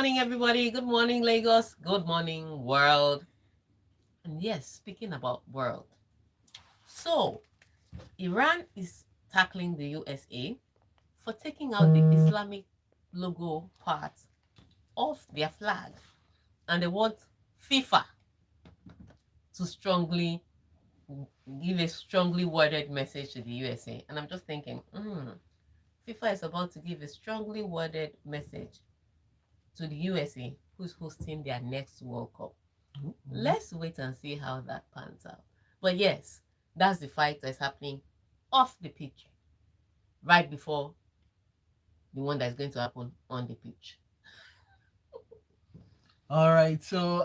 morning, everybody. Good morning, Lagos. Good morning, world. And yes, speaking about world. So, Iran is tackling the USA for taking out the Islamic logo part of their flag. And they want FIFA to strongly give a strongly worded message to the USA. And I'm just thinking, FIFA is about to give a strongly worded message to the USA, who's hosting their next World Cup. Let's wait and see how that pans out. But yes, that's the fight that's happening off the pitch, right before the one that's going to happen on the pitch. All right, so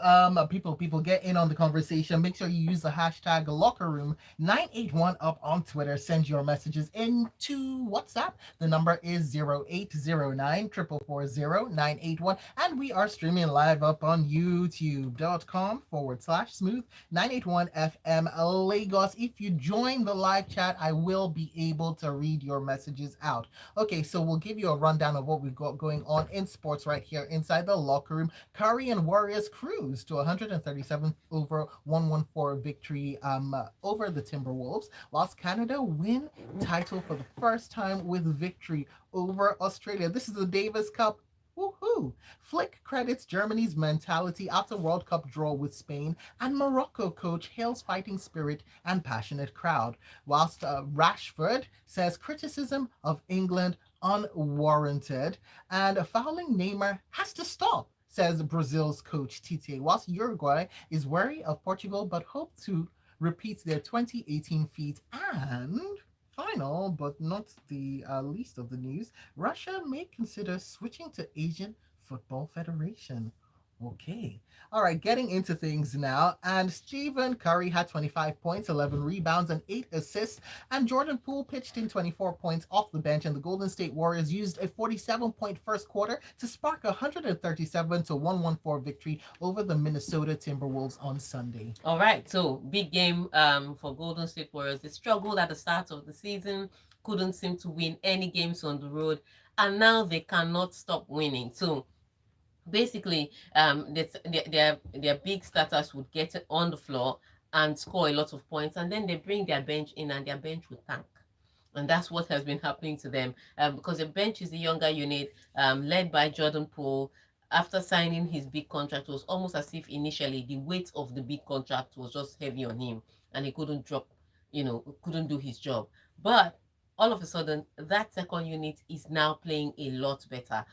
people get in on the conversation. Make sure you use the hashtag LockerRoom981 up on Twitter. Send your messages into WhatsApp. The number is 0809 444 and we are streaming live up on youtube.com/smooth 981 FM Lagos. If you join the live chat, I will be able to read your messages out. Okay, so we'll give you a rundown of what we've got going on in sports right here inside the locker room. Curry and Warriors cruise to 137 over 114 victory over the Timberwolves, whilst Canada win title for the first time with victory over Australia. This is the Davis Cup. Woohoo! Flick credits Germany's mentality after World Cup draw with Spain, and Morocco coach hails fighting spirit and passionate crowd, whilst Rashford says criticism of England unwarranted, and fouling Neymar has to stop, says Brazil's coach Tite, whilst Uruguay is wary of Portugal but hope to repeat their 2018 feat. And final, but not the least of the news, Russia may consider switching to Asian Football Federation. Okay. All right, getting into things now. And Stephen Curry had 25 points, 11 rebounds, and 8 assists. And Jordan Poole pitched in 24 points off the bench. And the Golden State Warriors used a 47-point first quarter to spark a 137 to 114 victory over the Minnesota Timberwolves on Sunday. All right, so big game for Golden State Warriors. They struggled at the start of the season, couldn't seem to win any games on the road, and now they cannot stop winning. So basically, their big starters would get on the floor and score a lot of points, and then they bring their bench in, and their bench would tank. And that's what has been happening to them, because the bench is a younger unit, led by Jordan Poole. After signing his big contract, it was almost as if initially the weight of the big contract was just heavy on him, and he couldn't drop, couldn't do his job. But all of a sudden, that second unit is now playing a lot better.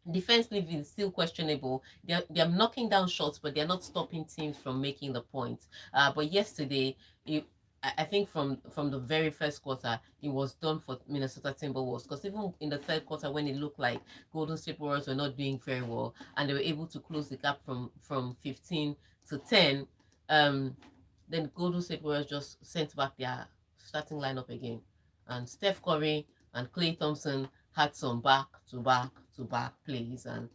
Defensively is still questionable. They're knocking down shots, but they're not stopping teams from making the points. But yesterday, I think from the very first quarter, it was done for Minnesota Timberwolves, because even in the third quarter, when it looked like Golden State Warriors were not doing very well, and they were able to close the gap from 15 to 10, then Golden State Warriors just sent back their starting lineup again, and Steph Curry and Klay Thompson had some back to back to back plays, and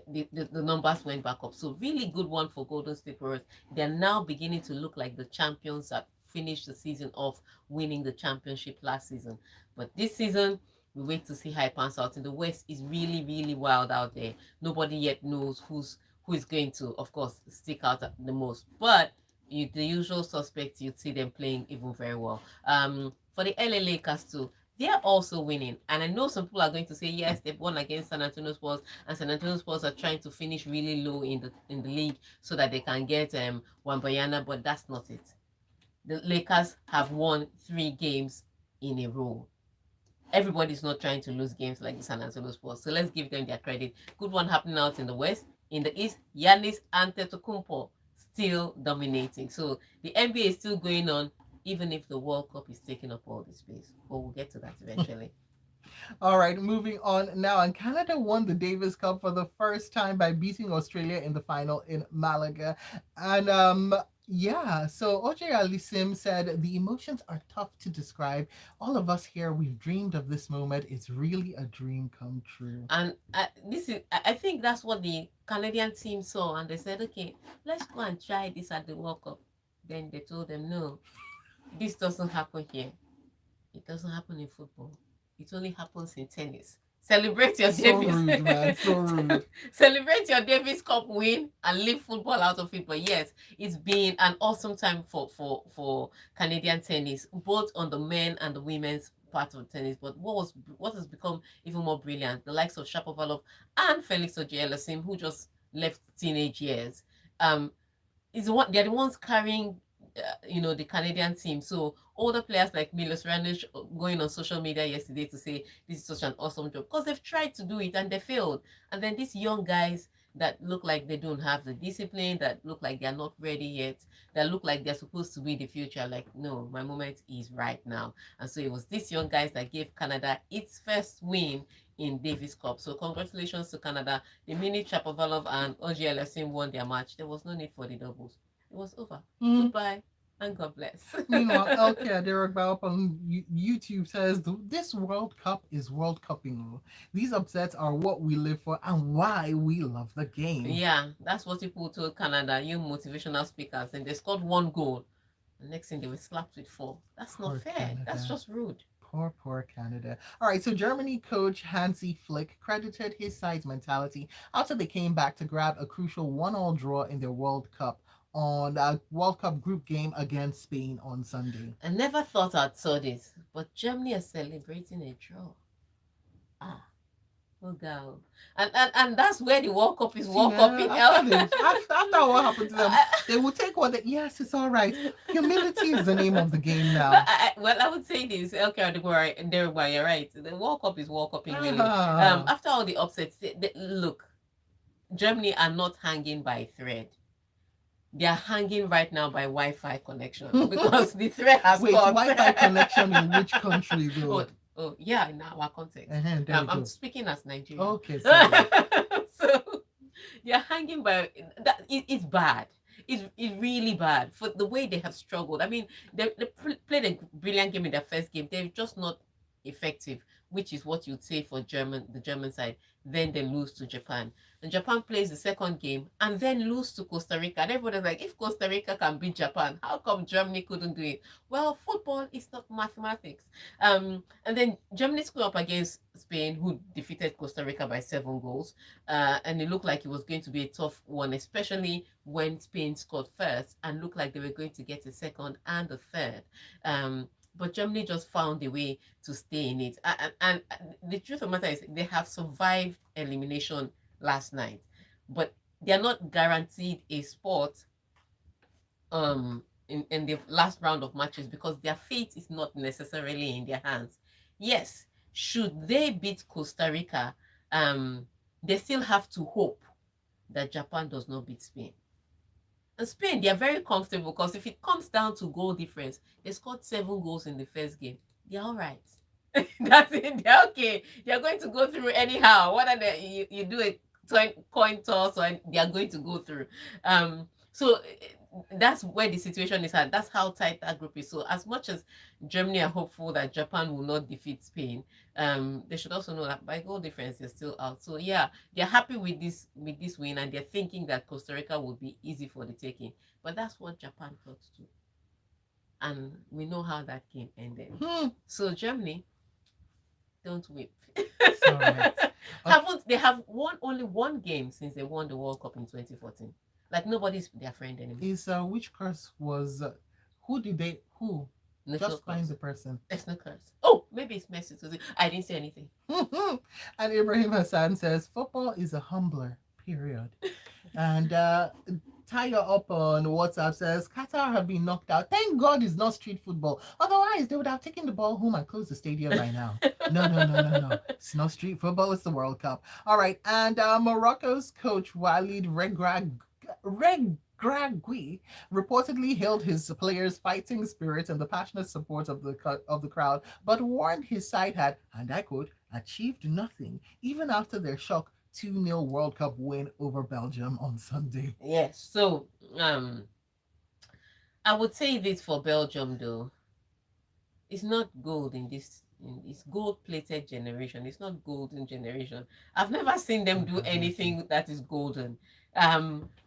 the numbers went back up. So really good one for Golden State Warriors. They're now beginning to look like the champions that finished the season off winning the championship last season. But this season, we wait to see how it pans out. In the West is really, really wild out there. Nobody yet knows who is going to, of course, stick out the most. But the usual suspects, you'd see them playing even very well. For the LA Lakers too, they're also winning. And I know some people are going to say, yes, they've won against San Antonio Spurs, and San Antonio Spurs are trying to finish really low in the league so that they can get Wambayana, but that's not it. The Lakers have won 3 games in a row. Everybody's not trying to lose games like the San Antonio Spurs, so let's give them their credit. Good one happening out in the West. In the East, Giannis Antetokounmpo still dominating. So the NBA is still going on, even if the World Cup is taking up all the space. But we'll get to that eventually. All right, moving on now. And Canada won the Davis Cup for the first time by beating Australia in the final in Malaga. And yeah, so OJ Alisim said the emotions are tough to describe. All of us here, we've dreamed of this moment. It's really a dream come true. And I think that's what the Canadian team saw, and they said, okay, let's go and try this at the World Cup. Then they told them, no, this doesn't happen here. It doesn't happen in football. It only happens in tennis. Celebrate your So Davis. rude, man. So rude. Celebrate your Davis Cup win and leave football out of it. But yes, it's been an awesome time for Canadian tennis, both on the men and the women's part of tennis. But what has become even more brilliant, the likes of Shapovalov and Felix Auger-Aliassime, who just left teenage years. Um, is what they're the ones carrying the Canadian team. So older players like Milos Raonic going on social media yesterday to say this is such an awesome job because they've tried to do it and they failed. And then these young guys that look like they don't have the discipline, that look like they're not ready yet, that look like they're supposed to be the future. Like, no, my moment is right now. And so it was these young guys that gave Canada its first win in Davis Cup. So congratulations to Canada. The minute Chapovalov and Auger-Aliassime won their match, there was no need for the doubles. It was over. Mm. Goodbye and God bless. Meanwhile, LK Derek Baup on YouTube says this World Cup is World Cupping. These upsets are what we live for and why we love the game. Yeah, that's what people told Canada, you motivational speakers, and they scored one goal. The next thing they were slapped with four. That's not Poor fair. That's Canada. just rude. Poor Canada. All right, so Germany coach Hansi Flick credited his side's mentality after they came back to grab a crucial 1-all draw in their World Cup on a World Cup group game against Spain on Sunday. I never thought I'd saw this, but Germany is celebrating a draw. Ah, oh girl. And that's where the World Cup is See, World Cup in hell. after what happened to them, they will take what they, yes, it's all right. Humility is the name of the game now. I would say this. Okay, you're right. The World Cup is World Cup in really. Ah. After all the upsets, look, Germany are not hanging by a thread. They are hanging right now by Wi-Fi connection because the thread has Wait, cut. Wi-Fi connection in which country though? Oh, yeah, in our context. I'm speaking as Nigerian. Okay, sorry. So they're hanging by that. It's bad. It's really bad for the way they have struggled. I mean, they played a brilliant game in their first game. They're just not effective, which is what you'd say for the German side. Then they lose to Japan. And Japan plays the second game and then lose to Costa Rica. And everybody's like, if Costa Rica can beat Japan, how come Germany couldn't do it? Well, football is not mathematics. And then Germany scored up against Spain, who defeated Costa Rica by 7 goals. And it looked like it was going to be a tough one, especially when Spain scored first and looked like they were going to get a second and a third. But Germany just found a way to stay in it. And the truth of the matter is, they have survived elimination last night, but they are not guaranteed a spot in the last round of matches because their fate is not necessarily in their hands. Yes, should they beat Costa Rica, they still have to hope that Japan does not beat Spain. And Spain, they are very comfortable because if it comes down to goal difference, they scored 7 goals in the first game. They're all right. That's it. They're okay. They're going to go through anyhow. Whether you do a coin toss or they are going to go through. So that's where the situation is at. That's how tight that group is. So as much as Germany are hopeful that Japan will not defeat Spain, they should also know that by goal difference they're still out. So yeah, they're happy with this win and they're thinking that Costa Rica will be easy for the taking. But that's what Japan thought too. And we know how that game ended. So Germany, don't weep. Right. They have won only one game since they won the World Cup in 2014. Like nobody's their friend anymore. Is which curse was who No, just find the person. There's no curse. Oh, maybe it's Messi. I didn't say anything. And Ibrahim Hassan says football is a humbler, period. And Tiger up on WhatsApp says Qatar have been knocked out. Thank God it's not street football. Otherwise, they would have taken the ball home and closed the stadium by now. No. It's not street football. It's the World Cup. All right. And Morocco's coach Walid Regragui reportedly hailed his players' fighting spirit and the passionate support of the crowd, but warned his side had, and I quote, achieved nothing even after their shock 2-0 World Cup win over Belgium on Sunday. Yes. So I would say this for Belgium though. It's not gold in this gold-plated generation. It's not golden generation. I've never seen them do anything that is golden.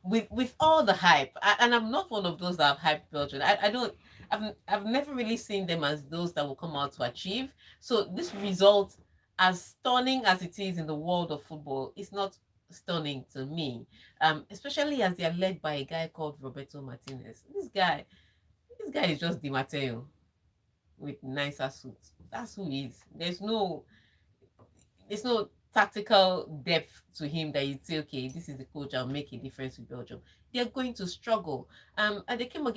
With all the hype, and I'm not one of those that have hyped Belgium. I don't. I've never really seen them as those that will come out to achieve. So this result, as stunning as it is in the world of football, it's not stunning to me. Especially as they are led by a guy called Roberto Martinez. This guy is just Di Matteo with nicer suits. That's who he is. There's no tactical depth to him that you say, okay, this is the coach, I'll make a difference with Belgium. They're going to struggle. And they came up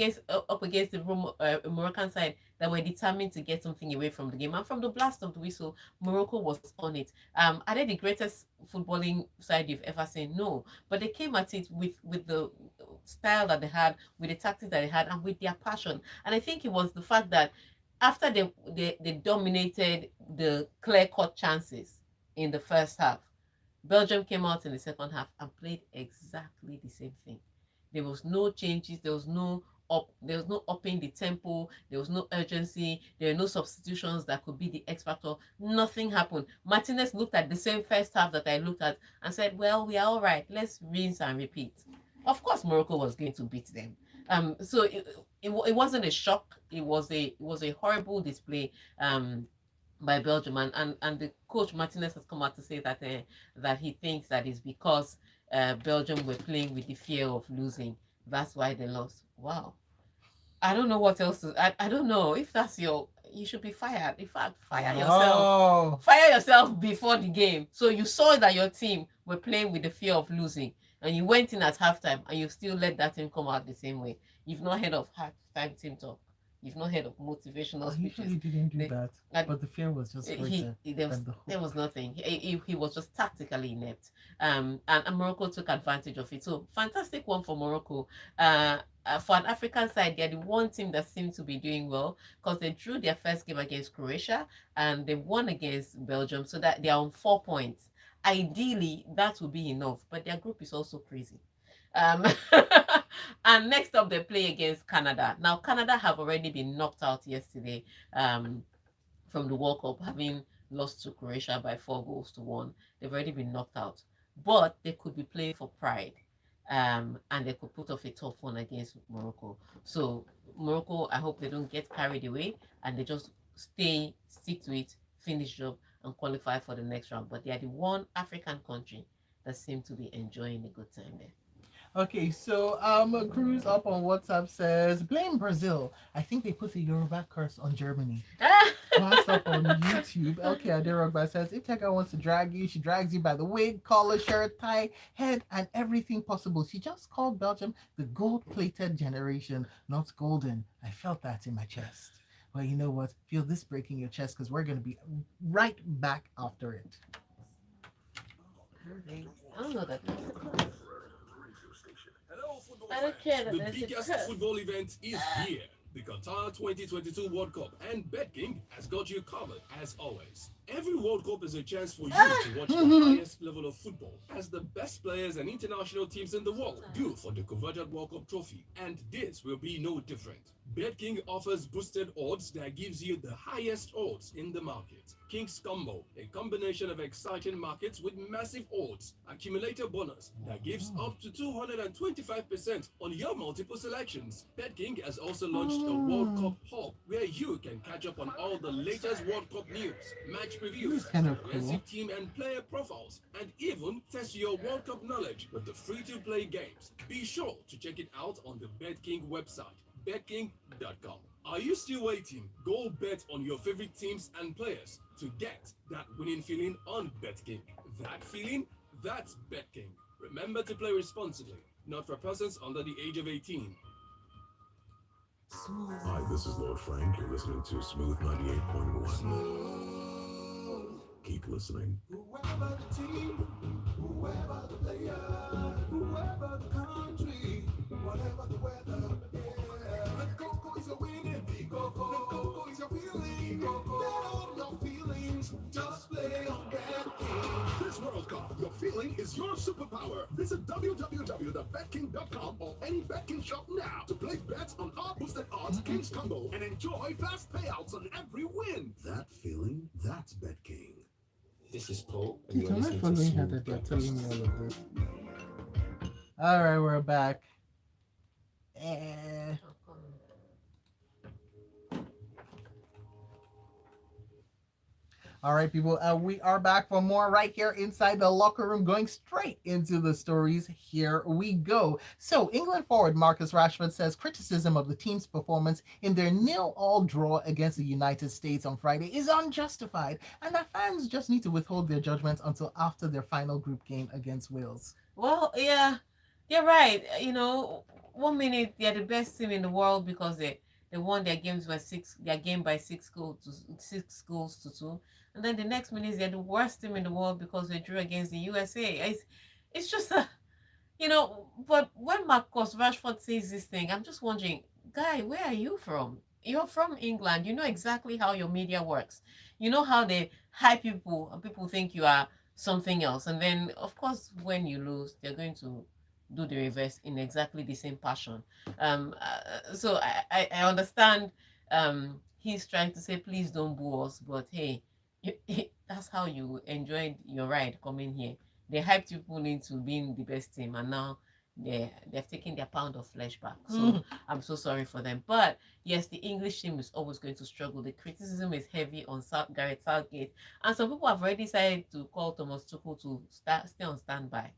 against the Moroccan side that were determined to get something away from the game. And from the blast of the whistle, Morocco was on it. Are they the greatest footballing side you've ever seen? No, but they came at it with the style that they had, with the tactics that they had, and with their passion. And I think it was the fact that after they dominated the clear cut chances in the first half, Belgium came out in the second half and played exactly the same thing. There was no changes, there was no upping the tempo, there was no urgency, there were no substitutions that could be the X factor. Nothing happened. Martinez looked at the same first half that I looked at and said, well, we are all right. Let's rinse and repeat. Of course, Morocco was going to beat them. So it wasn't a shock. It was a horrible display. By Belgium, and the coach Martinez has come out to say that he thinks that is because Belgium were playing with the fear of losing. That's why they lost. Wow. I don't know what else to. I don't know if that's your. You should be fired. In fact, fire yourself. Oh, Fire yourself before the game. So you saw that your team were playing with the fear of losing, and you went in at halftime, and you still let that team come out the same way. You've not heard of halftime team talk. You've not heard of motivational I speeches. usually didn't do They, that, and but the fear was just he greater there was than the there hope. was nothing. He was just tactically inept. And Morocco took advantage of it. So fantastic one for Morocco. For an African side, they're the one team that seemed to be doing well because they drew their first game against Croatia and they won against Belgium, so that they are on 4 points. Ideally, that would be enough, but their group is also crazy. Um, and next up, they play against Canada. Now, Canada have already been knocked out yesterday. From the World Cup, having lost to Croatia by 4 goals to 1. They've already been knocked out. But they could be playing for pride. And they could put off a tough one against Morocco. So Morocco, I hope they don't get carried away and they just stick to it, finish job, and qualify for the next round. But they are the one African country that seem to be enjoying a good time there. Okay, so Cruz up on WhatsApp says blame Brazil. I think they put a Yoruba curse on Germany. Boss up on YouTube. LK Adirogba says if Tega wants to drag you, she drags you by the wig, collar, shirt, tie, head, and everything possible. She just called Belgium the gold-plated generation, not golden. I felt that in my chest. Well, you know what? Feel this break in your chest because we're going to be right back after it. I don't know that. Hello, football I don't fans. care that The there's a biggest curse. football event is here. The Qatar 2022 World Cup, and BetKing has got you covered as always. Every World Cup is a chance for you to watch the highest level of football as the best players and international teams in the world do for the coveted World Cup trophy, and this will be no different. BetKing offers boosted odds that gives you the highest odds in the market. King's Combo, a combination of exciting markets with massive odds, accumulator bonus that gives up to 225% on your multiple selections. BetKing has also launched a World Cup hub where you can catch up on all the latest World Cup news, match This is previews, kind of cool. comprehensive team and player profiles, and even test your World Cup knowledge with the free-to-play games. Be sure to check it out on the BetKing website, betking.com. Are you still waiting? Go bet on your favorite teams and players to get that winning feeling on BetKing. That feeling, that's BetKing. Remember to play responsibly, not for persons under the age of 18. Hi, this is Lord Frank. You're listening to Smooth 98.1. Keep listening. Whoever the team, whoever the player, whoever the country, whatever the weather, yeah. The Coco is a winning. The Coco is your feeling. Let all your feelings just play on that game. This World Cup, your feeling is your superpower. Visit www.betking.com or any BetKing shop now to place bets on all boosted odds, King's Combo, and enjoy fast payouts on every win. That feeling, that's BetKing. This is Paul, and Please, you're am I listening to following her Smooth that they're telling me Breakfast. all of this? All right, we're back. Eh. All right, people, we are back for more right here inside the locker room, going straight into the stories. Here we go. So, England forward Marcus Rashford says criticism of the team's performance in their nil-all draw against the United States on Friday is unjustified, and that fans just need to withhold their judgment until after their final group game against Wales. Well, yeah, you're right. You know, 1 minute they're the best team in the world because they won their game by 6 goals to 2, and then the next minute they're the worst team in the world because they drew against the USA. It's just a but when Marcus Rashford says this thing, I'm just wondering, guy, where are you from? You're from England. You know exactly how your media works. You know how they hype people and people think you are something else. And then, of course, when you lose, they're going to do the reverse in exactly the same passion. So I understand he's trying to say, please don't boo us. But hey, that's how you enjoyed your ride coming here. They hyped people into being the best team, and now they've taken their pound of flesh back. So I'm so sorry for them. But yes, the English team is always going to struggle. The criticism is heavy on Gareth Southgate, and some people have already decided to call Thomas Tuchel to stay on standby.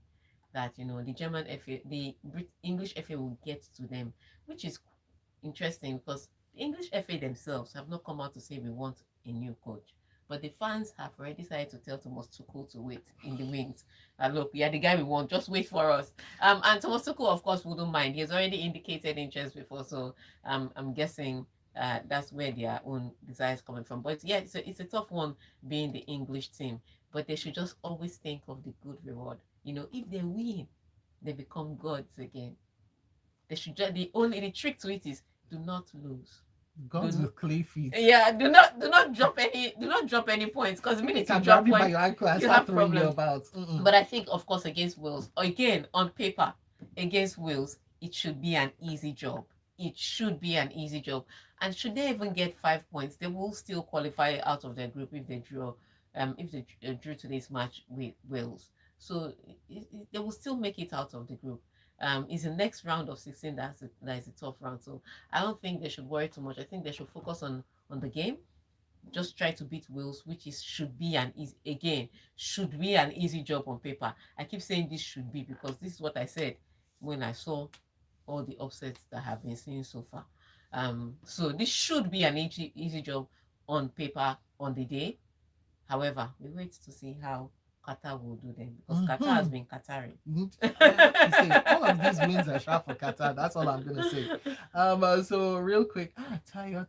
That the German FA, the English FA will get to them, which is interesting because the English FA themselves have not come out to say we want a new coach. But the fans have already decided to tell Thomas Tuchel to wait in the wings. Look, we are the guy we want. Just wait for us. And Thomas Tuchel, of course, wouldn't mind. He has already indicated interest before, so I'm guessing that's where their own desires coming from. But yeah, it's a tough one being the English team. But they should just always think of the good reward. If they win, they become gods again. They should just the trick to it is do not lose. Guns with clay feet. Yeah, do not drop any points because the You minute you can drop grab you by points, your ankle and you start have throwing you problems. about. But I think, of course, against Wales, again on paper, against Wales, it should be an easy job. It should be an easy job. And should they even get 5 points, they will still qualify out of their group if they drew today's match with Wales. So they will still make it out of the group. Is the next round of 16 that is a tough round. So I don't think they should worry too much. I think they should focus on the game. Just try to beat Wales, which should be an easy job on paper. I keep saying this should be because this is what I said when I saw all the upsets that have been seen so far. So this should be an easy job on paper on the day. However, we wait to see how Qatar will do them because Qatar has been Qatari. I have to say, all of these wins are sharp for Qatar. That's all I'm gonna say. So real quick, Tayo.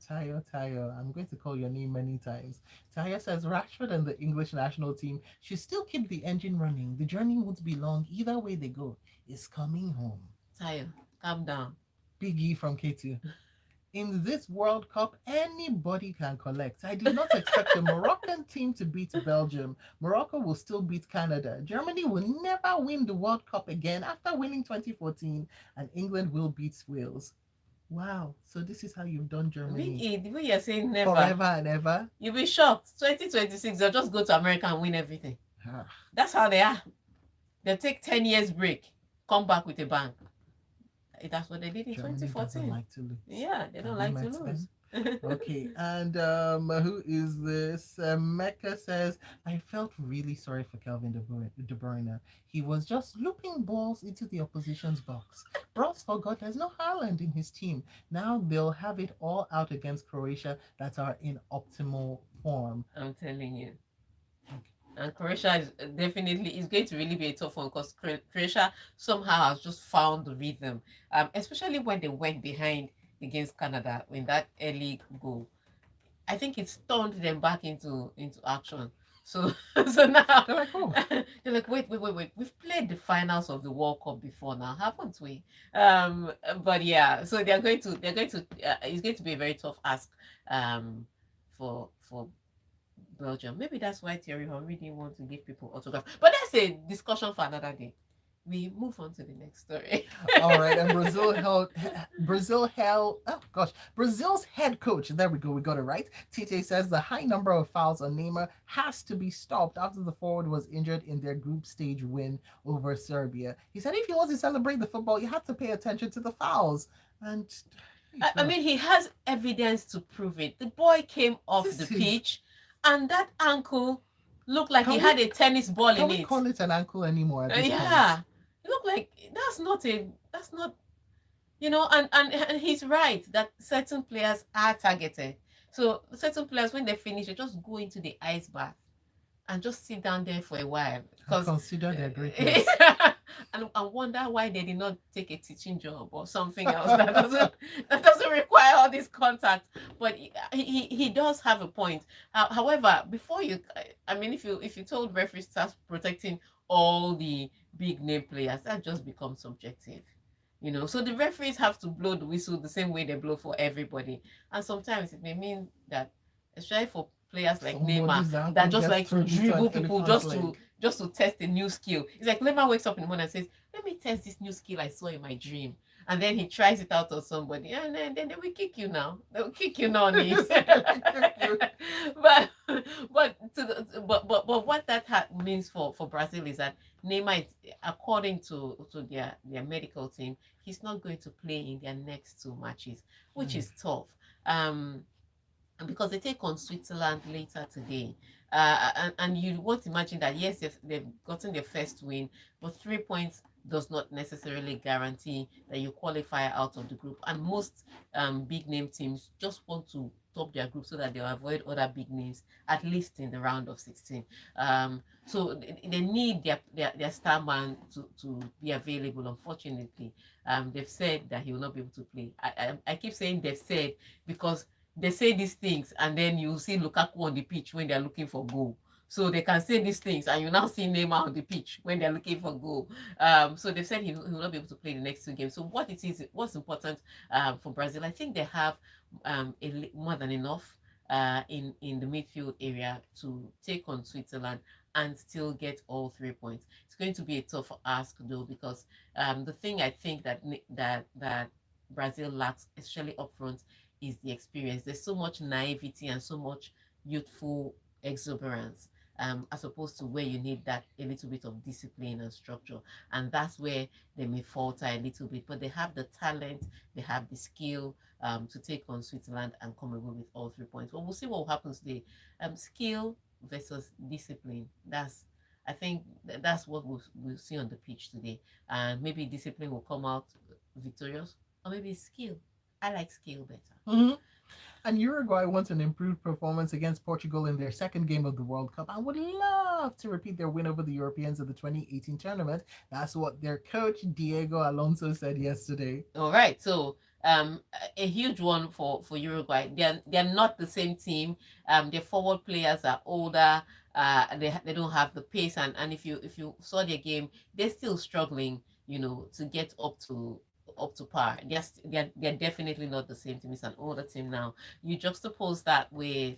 I'm going to call your name many times. Tayo says Rashford and the English national team should still keep the engine running. The journey won't be long. Either way they go, it's coming home. Tayo, calm down. Big E from K2. In this World Cup, anybody can collect. I did not expect the Moroccan team to beat Belgium. Morocco will still beat Canada. Germany will never win the World Cup again after winning 2014, and England will beat Wales. Wow. So this is how you've done Germany. The way you're saying never. Forever and ever. You'll be shocked. 2026, they'll just go to America and win everything. That's how they are. They'll take 10 years break, come back with a bang. That's what they did in Germany 2014. doesn't like to lose. Yeah, they don't like to lose. Okay, and who is this? Mecca says, I felt really sorry for Calvin De Bruyne. He was just looping balls into the opposition's box. Bros forgot there's no Haaland in his team. Now they'll have it all out against Croatia that are in optimal form. I'm telling you. And Croatia is going to really be a tough one because Croatia somehow has just found the rhythm, especially when they went behind against Canada in that early goal. I think it stunned them back into action. So now They're like, oh, they're like, wait. We've played the finals of the World Cup before now, haven't we? But yeah, so it's going to be a very tough ask for Belgium. Maybe that's why Thierry Henry didn't want to give people autographs. But that's a discussion for another day. We move on to the next story. all right. And Brazil's head coach. There we go. We got it right. Tite says the high number of fouls on Neymar has to be stopped after the forward was injured in their group stage win over Serbia. He said if you want to celebrate the football, you have to pay attention to the fouls. And I mean, he has evidence to prove it. The boy came off the pitch and that ankle looked like he Can we had a tennis ball can in we it. call it an ankle anymore at this point? Yeah, it looked like that's not, and he's right that certain players are targeted. So certain players, when they finish, they just go into the ice bath and just sit down there for a while And because consider their greatness. and wonder why they did not take a teaching job or something else that doesn't require all this contact. But he does have a point. However, before you, I mean, if you told referees to start protecting all the big name players, that just becomes subjective. So the referees have to blow the whistle the same way they blow for everybody, and sometimes it may mean that, especially for players like Neymar, Somebody's that ankle just gets like to turned into an dribble people elephant just to leg. just to test a new skill. It's like Neymar wakes up in the morning and says, "Let me test this new skill I saw in my dream." And then he tries it out on somebody, and then they will kick you now. They will kick you now, knees. but but what that means for Brazil is that Neymar, according to their medical team, he's not going to play in their next two matches, which is tough. Um, because they take on Switzerland later today. And you won't imagine that, yes, they've gotten their first win, but 3 points does not necessarily guarantee that you qualify out of the group. And most big name teams just want to top their group so that they'll avoid other big names, at least in the round of 16. So they need their star man to be available. Unfortunately, they've said that he will not be able to play. I keep saying they've said because they say these things and then you see Lukaku on the pitch when they're looking for goal. So they can say these things and you now see Neymar on the pitch when they're looking for goal. So they've said he will not be able to play the next two games. So what's important for Brazil, I think they have more than enough in the midfield area to take on Switzerland and still get all 3 points. It's going to be a tough ask though, because the thing I think that Brazil lacks, especially up front, is the experience. There's so much naivety and so much youthful exuberance, as opposed to where you need that a little bit of discipline and structure. And that's where they may falter a little bit. But they have the talent, they have the skill to take on Switzerland and come away with all 3 points. But we'll see what happens today. Skill versus discipline. I think that's what we'll see on the pitch today. And maybe discipline will come out victorious, or maybe skill. I like skill better. Mhm. And Uruguay wants an improved performance against Portugal in their second game of the World Cup and would love to repeat their win over the Europeans in the 2018 tournament. That's what their coach Diego Alonso said yesterday. All right, so a huge one for Uruguay. They're not the same team. Their forward players are older. They don't have the pace, and if you saw their game, they're still struggling. To get up to par. They're definitely not the same team. It's an older team now. You juxtapose that with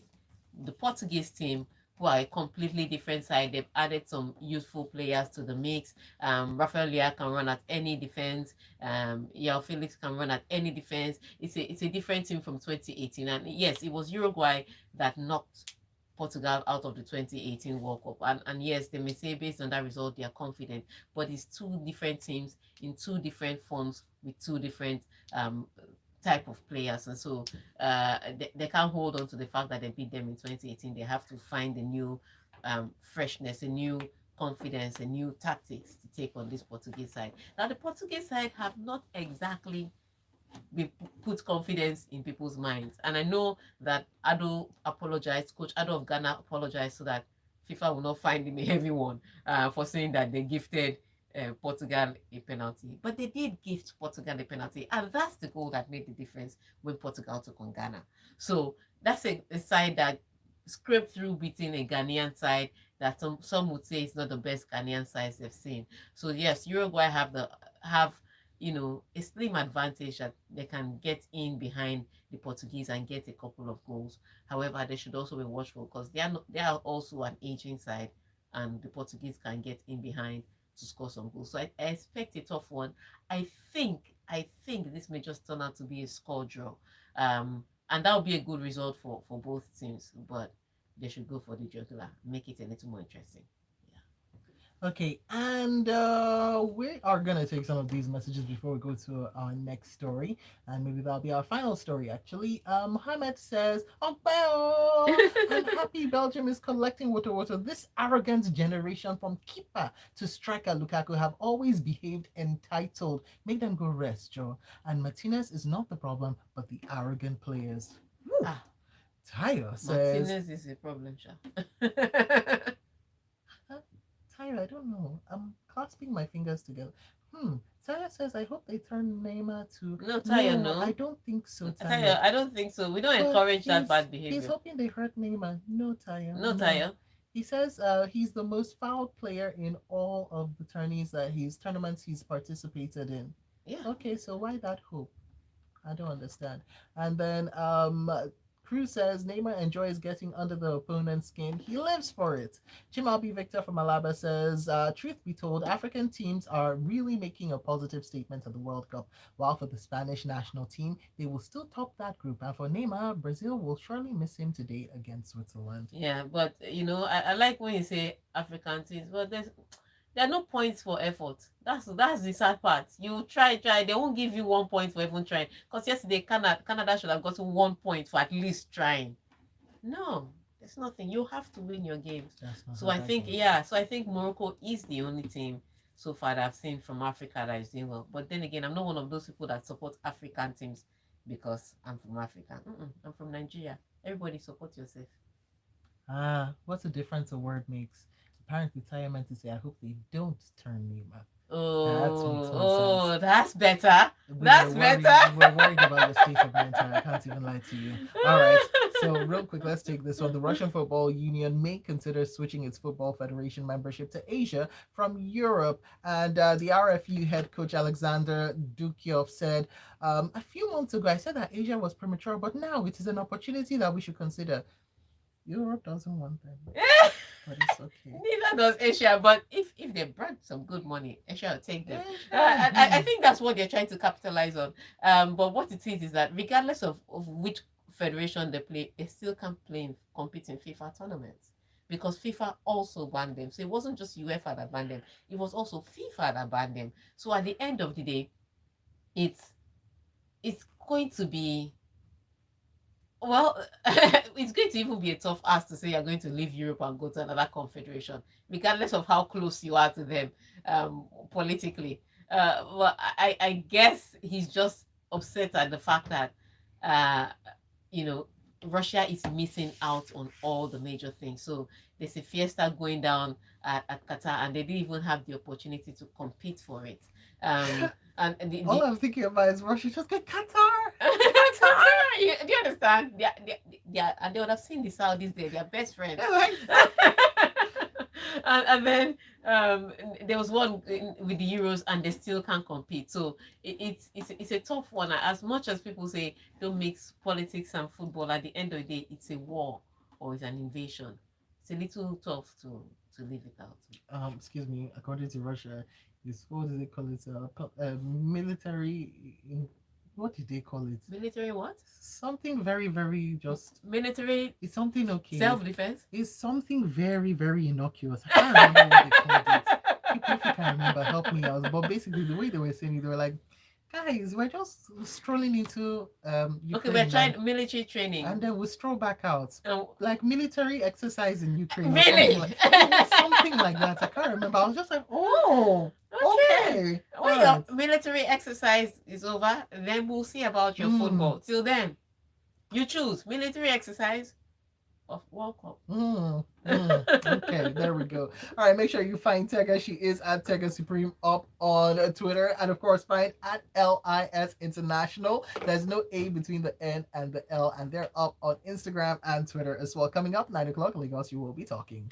the Portuguese team, who are a completely different side. They've added some youthful players to the mix. Rafael Leao can run at any defense. Yao Felix can run at any defense. It's a different team from 2018. And yes, it was Uruguay that knocked Portugal out of the 2018 World Cup. And yes, they may say based on that result, they are confident. But it's two different teams in two different forms with two different um, type of players. And so they can't hold on to the fact that they beat them in 2018. They have to find a new freshness, a new confidence, a new tactics to take on this Portuguese side. Now, the Portuguese side have not exactly we put confidence in people's minds. And I know that Ado apologized, Coach Ado of Ghana apologized so that FIFA will not find him a heavy one for saying that they gifted Portugal a penalty. But they did gift Portugal a penalty. And that's the goal that made the difference when Portugal took on Ghana. So that's a side that scraped through beating a Ghanaian side that some would say is not the best Ghanaian side they've seen. So yes, Uruguay have a slim advantage that they can get in behind the Portuguese and get a couple of goals. However, they should also be watchful because they are also an aging side, and the Portuguese can get in behind to score some goals. So I expect a tough one. I think this may just turn out to be a score draw, and that would be a good result for both teams. But they should go for the jugular, make it a little more interesting. Yeah. Okay, and we are gonna take some of these messages before we go to our next story, and maybe that'll be our final story. Actually, Mohammed says, "Oh, well, I'm happy Belgium is collecting water. Water. This arrogant generation, from keeper to striker Lukaku, have always behaved entitled. Make them go rest, Joe. And Martinez is not the problem, but the arrogant players." Whew. Ah, Tayo says, Martinez is a problem, Sha. huh? Tyra, I don't know. I'm clasping my fingers together. Hmm. Tyra says, I hope they turn Neymar to. No, Tayo, No, I no. don't think so, Tayo, Tyra. I don't think so. We don't But encourage that bad he's behavior. hoping they hurt Neymar. No, Tyra, No, no. Tayo. He says he's the most fouled player in all of the tournaments he's participated in. Yeah. Okay, so why that hope? I don't understand. And then Cruz says Neymar enjoys getting under the opponent's skin. He lives for it. Chimabi Victor from Alaba says, truth be told, African teams are really making a positive statement at the World Cup. While for the Spanish national team, they will still top that group. And for Neymar, Brazil will surely miss him today against Switzerland. Yeah, but I like when you say African teams, but there are no points for effort. That's the sad part. You try, they won't give you 1 point for even trying. Because yesterday Canada should have gotten 1 point for at least trying. No, there's nothing. You have to win your games. So I think Morocco is the only team so far that I've seen from Africa that is doing well. But then again, I'm not one of those people that support African teams because I'm from Africa. I'm from Nigeria. Everybody support yourself. What's the difference a word makes? Apparently, Taya meant to say, I hope they don't turn Neymar. That's better. That's better. We were worried about the state of my entire. I can't even lie to you. All right. So, real quick, let's take this one. The Russian Football Union may consider switching its Football Federation membership to Asia from Europe. And the RFU head coach Alexander Dukyov said, a few months ago, I said that Asia was premature, but now it is an opportunity that we should consider. Europe doesn't want them, but it's okay. Neither does Asia, but if they brought some good money, Asia will take them. I think that's what they're trying to capitalize on. But what it is that regardless of which federation they play, they still can compete in FIFA tournaments because FIFA also banned them. So it wasn't just UEFA that banned them; it was also FIFA that banned them. So at the end of the day, it's going to be well, it's going to even be a tough ask to say you're going to leave Europe and go to another confederation, regardless of how close you are to them politically. Well, I guess he's just upset at the fact that, uh, you know, Russia is missing out on all the major things. So there's a fiesta going down at Qatar, and they didn't even have the opportunity to compete for it. All I'm thinking about is Russia just get Qatar. Do you understand? And they would have seen the Saudis there, they're best friends. And then there was one with the Euros, and they still can't compete. So it's a tough one. As much as people say don't mix politics and football, at the end of the day, it's a war or it's an invasion. It's a little tough to leave it out. Excuse me. According to Russia, is what do they call it? Military. What did they call it? Military what? Something very, very just. Military. It's something okay. Self-defense. It's something very, very innocuous. I can't remember what they called it. If you can remember, help me out. But basically, the way they were saying it, they were like, guys, we're just strolling into Ukraine. Okay, we're trying military training, and then we stroll back out, and like military exercise in Ukraine. Really? Something like that. I can't remember. I was just like, oh, okay. When your military exercise is over, then we'll see about your football. Till then, you choose military exercise of World Cup. Okay, there we go. All right, make sure you find Tega. She is at Tega Supreme up on Twitter, and of course find at LIS International. There's no A between the N and the L, and they're up on Instagram and Twitter as well. Coming up 9 o'clock, Lagos, you will be talking.